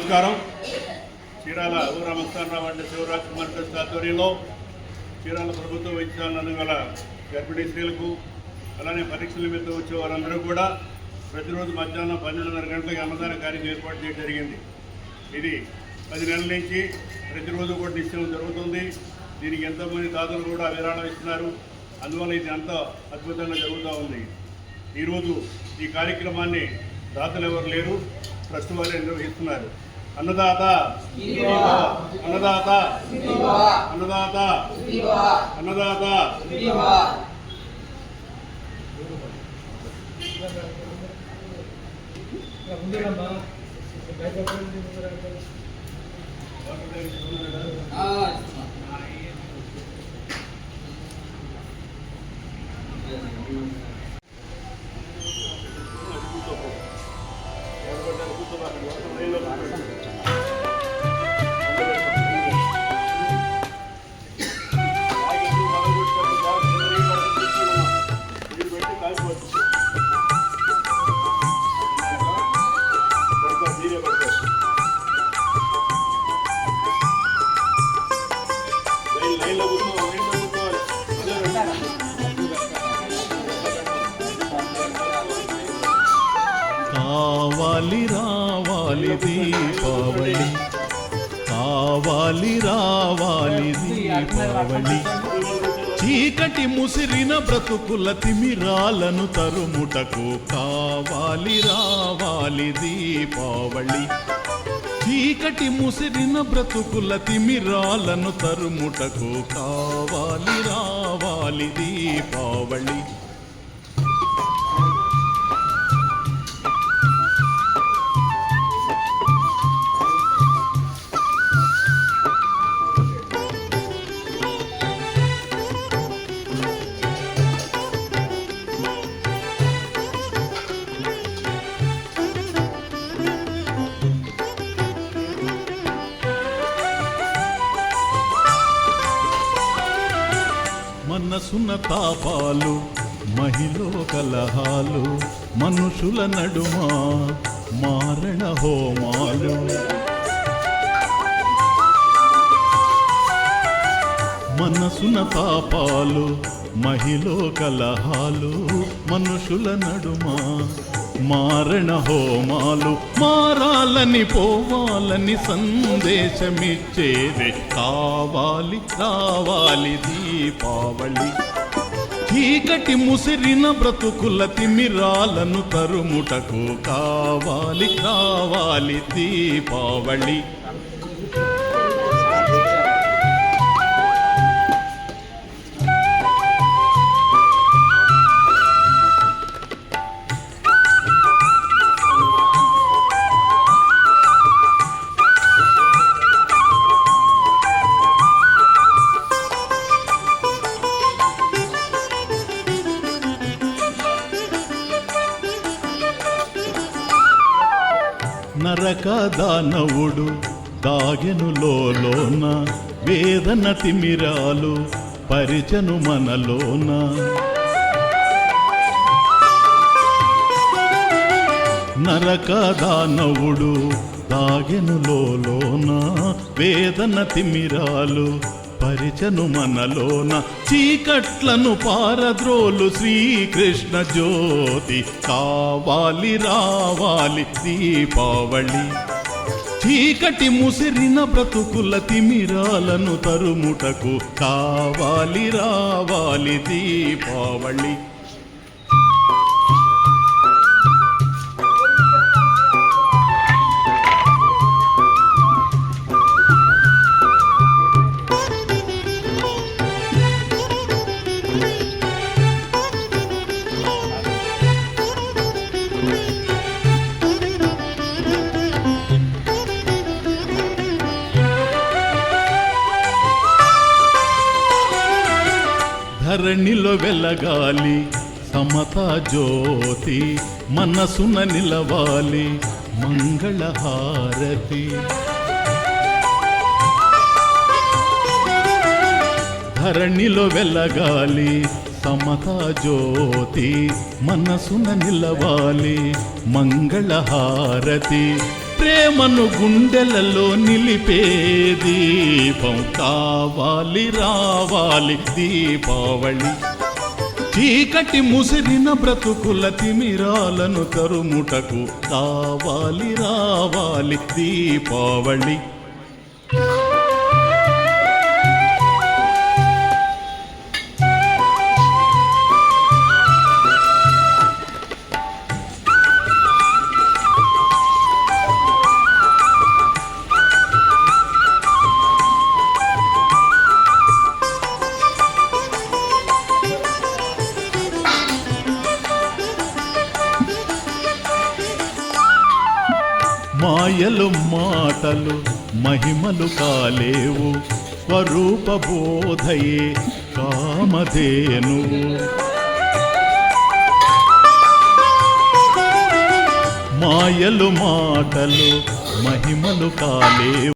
నమస్కారం. చీరాల ఊరామస్థానరావు అంటే శివరాజ్ కుమార్ ట్రస్ట్ ఆధ్వర్యంలో చీరాల ప్రభుత్వ వైద్యశాలను గల గర్భిణీ స్త్రీలకు అలానే పరీక్షల నిమిత్తం వచ్చే వారందరూ కూడా ప్రతిరోజు మధ్యాహ్నం 12:30 గంటలకు అన్నదాన కార్యక్రమం ఏర్పాటు చేయడం జరిగింది. ఇది 10 నెలల నుంచి ప్రతిరోజు కూడా నిశ్చయం జరుగుతుంది. దీనికి ఎంతోమంది దాతలు కూడా విరాళం ఇస్తున్నారు. అందువల్ల ఇది అంతా అద్భుతంగా జరుగుతూ ఉంది. ఈరోజు ఈ కార్యక్రమాన్ని దాతలు ఎవరు లేరు, ట్రస్ట్ వారే నిర్వహిస్తున్నారు. అన్నదాత అన్నదాత అన్నదాత అన్నదాత. కావాలి రావాలి దీపావళి, కావాలి రావాలి దీపావళి, చీకటి ముసిరిన బ్రతుకుల తిమిరాలను తరుముటకు కావాలి రావాలి దీపావళి, చీకటి ముసిరిన బ్రతుకుల తిమిరాలను తరుముటకు కావాలి రావాలి దీపావళి. మనసున తాపాలు మహిళ కలహాలు, మనుషుల నడుమ మారణ హోమాలు, మనసున తాపాలు మహిళ కలహాలు, మనుషుల నడుమ మారణ హోమాలు, మారాలని పోవాలని సందేశమిచ్చేదే కావాలి రావాలి దీపావళి, చీకటి ముసిరిన బ్రతుకుల తిమిరాలను తరుముటకు కావాలి రావాలి దీపావళి. నరక దానవుడు దాగెనులోన, వేదన తిమిరాలు పరిచను మనలోన, నరక దానవుడు దాగెనులోన, వేదన తిమిరాలు పరిచను మనలోన, చీకట్లను పారద్రోలు శ్రీకృష్ణ జ్యోతి కావాలి రావాలి దీపావళి, చీకటి ముసిరిన బ్రతుకుల తిమిరాలను తరుముటకు కావాలి రావాలి దీపావళి. ధరణిలో వెలగాలి సమతా జ్యోతి, మనసున నిలవాలి మంగళహారతి, ధరణిలో వెలగాలి సమతా జ్యోతి, మనసున నిలవాలి మంగళహారతి, ప్రేమను గుండెలలో నిలిపే దీపం కావాలి రావాలి దీపావళి. చీకటి ముసిరిన బ్రతుకుల తిమిరాలను తరుముటకు కావాలి రావాలి దీపావళి. మాయలు మాటలు మహిమలు కాలేవు, స్వరూప బోధయే కామధేనువు. మాయలు మాటలు మహిమలు కాలేవు,